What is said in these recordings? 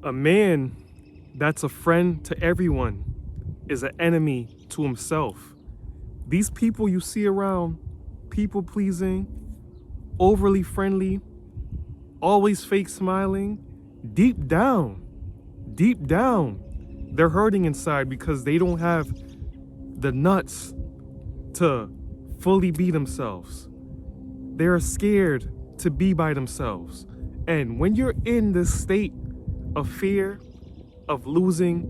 A man that's a friend to everyone is an enemy to himself. These people you see around, people pleasing, overly friendly, always fake smiling, deep down, they're hurting inside because they don't have the nuts to fully be themselves. They're scared to be by themselves. And when you're in this state of fear, of losing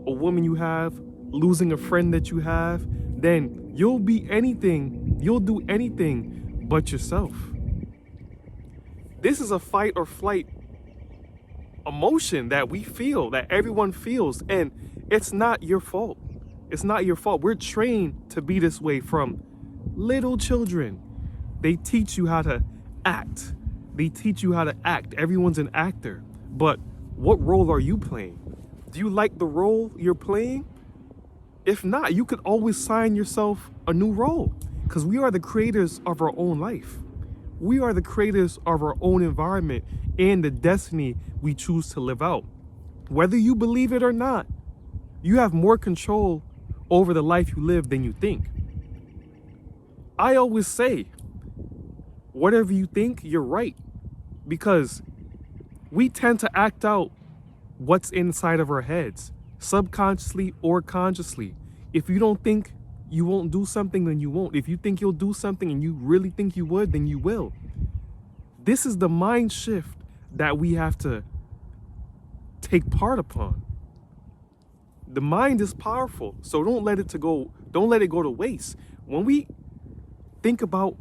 a woman you have, losing a friend that you have, then you'll do anything but yourself. This is a fight or flight emotion that we feel, that everyone feels, and it's not your fault. It's not your fault. We're trained to be this way from little children. They teach you how to act. Everyone's an actor. But what role are you playing? Do you like the role you're playing? If not, you could always sign yourself a new role, because we are the creators of our own life. We are the creators of our own environment and the destiny we choose to live out. Whether you believe it or not, you have more control over the life you live than you think. I always say, whatever you think, you're right. Because we tend to act out what's inside of our heads, subconsciously or consciously. If you don't think you won't do something, then you won't. If you think you'll do something and you really think you would, then you will. This is the mind shift that we have to take part upon. The mind is powerful, so don't let it go to waste. When we think about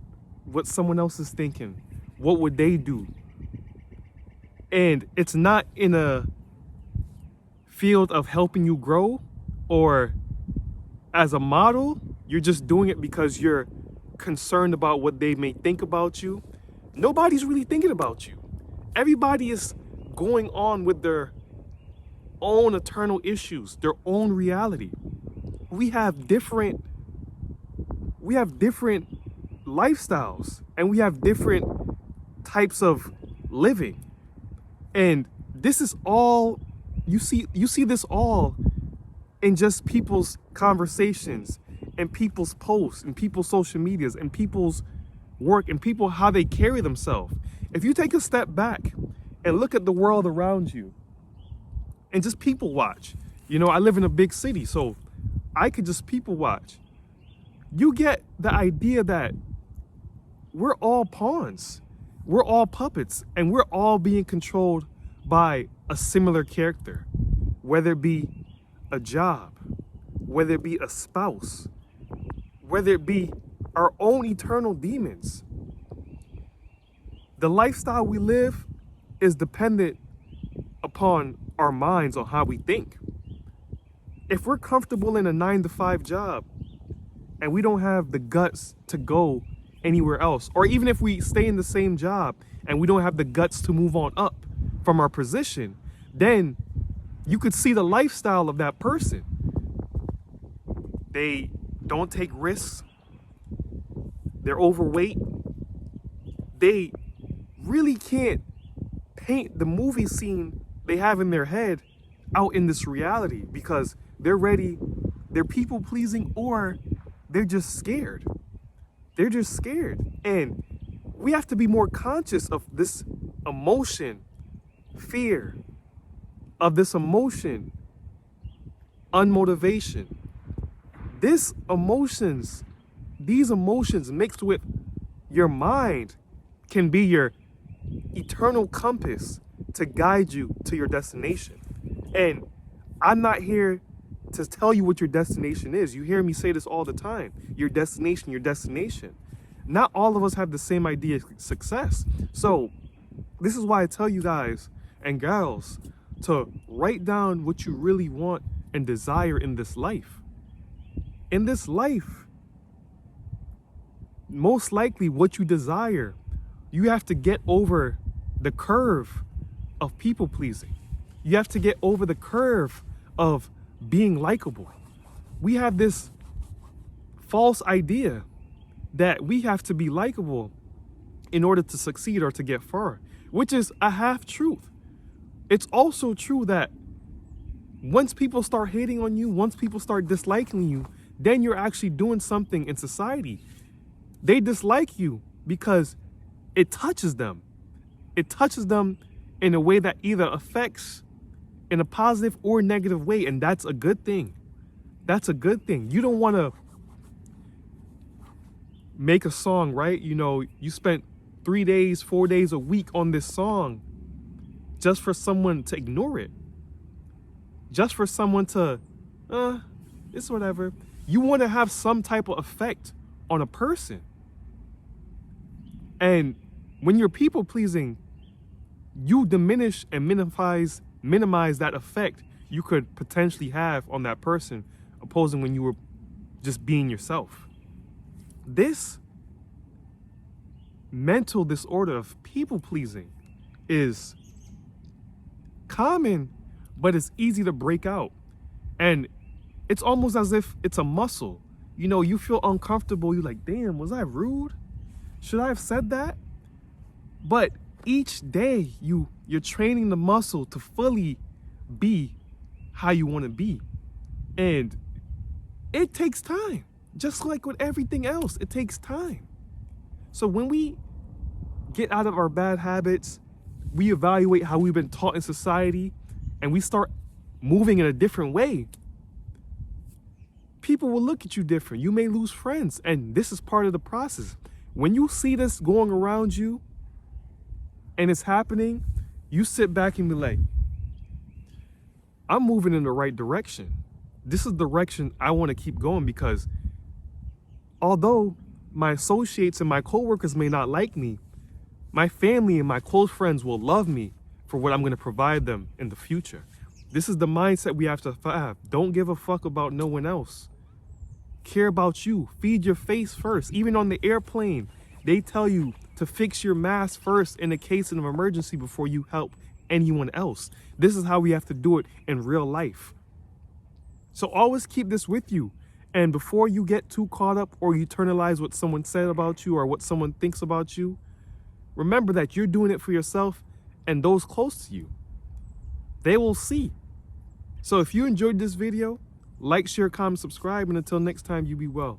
what someone else is thinking, what would they do? And it's not in a field of helping you grow or as a model, you're just doing it because you're concerned about what they may think about you. Nobody's really thinking about you. Everybody is going on with their own eternal issues, their own reality. We have different lifestyles, and we have different types of living. And this is all you see this all in just people's conversations and people's posts and people's social medias and people's work and people how they carry themselves. If you take a step back and look at the world around you and just people watch, I live in a big city, so I could just people watch. You get the idea that we're all pawns, we're all puppets, and we're all being controlled by a similar character, whether it be a job, whether it be a spouse, whether it be our own eternal demons. The lifestyle we live is dependent upon our minds, on how we think. If we're comfortable in a 9-to-5 job and we don't have the guts to go anywhere else, or even if we stay in the same job and we don't have the guts to move on up from our position, then you could see the lifestyle of that person. They don't take risks. They're overweight. They really can't paint the movie scene they have in their head out in this reality because they're people pleasing, or they're just scared. They're just scared. And we have to be more conscious of this emotion, fear, of this emotion, unmotivation. These emotions mixed with your mind can be your eternal compass to guide you to your destination. And I'm not here to tell you what your destination is. You hear me say this all the time. Your destination. Not all of us have the same idea of success. So this is why I tell you guys and gals to write down what you really want and desire in this life. In this life, most likely what you desire, you have to get over the curve of people pleasing. You have to get over the curve of being likable. We have this false idea that we have to be likable in order to succeed or to get far, which is a half truth. it's also true that once people start hating on you, once people start disliking you, then you're actually doing something in society. They dislike you because it touches them. It touches them in a way that either affects in a positive or negative way, and that's a good thing. That's a good thing. You don't want to make a song, right? You know, you spent 3 days, 4 days, a week on this song just for someone to ignore it. Just for someone to, it's whatever. You want to have some type of effect on a person. And when you're people pleasing, you diminish and minimize that effect you could potentially have on that person, opposing when you were just being yourself. This mental disorder of people pleasing is common, but it's easy to break out. And it's almost as if it's a muscle. You know, you feel uncomfortable. You're like, damn, was I rude? Should I have said that? But each day you're training the muscle to fully be how you want to be. And it takes time. Just like with everything else, it takes time. So when we get out of our bad habits, we evaluate how we've been taught in society, and we start moving in a different way, people will look at you different. You may lose friends, and this is part of the process. When you see this going around you and it's happening, you sit back and be like, I'm moving in the right direction. This is the direction I want to keep going, because although my associates and my coworkers may not like me, my family and my close friends will love me for what I'm going to provide them in the future. This is the mindset we have to have. Don't give a fuck about no one else. Care about you. Feed your face first. Even on the airplane, they tell you to fix your mask first in the case of an emergency before you help anyone else. This is how we have to do it in real life. So always keep this with you. And before you get too caught up or you internalize what someone said about you or what someone thinks about you, remember that you're doing it for yourself and those close to you. They will see. So if you enjoyed this video, like, share, comment, subscribe, and until next time, you be well.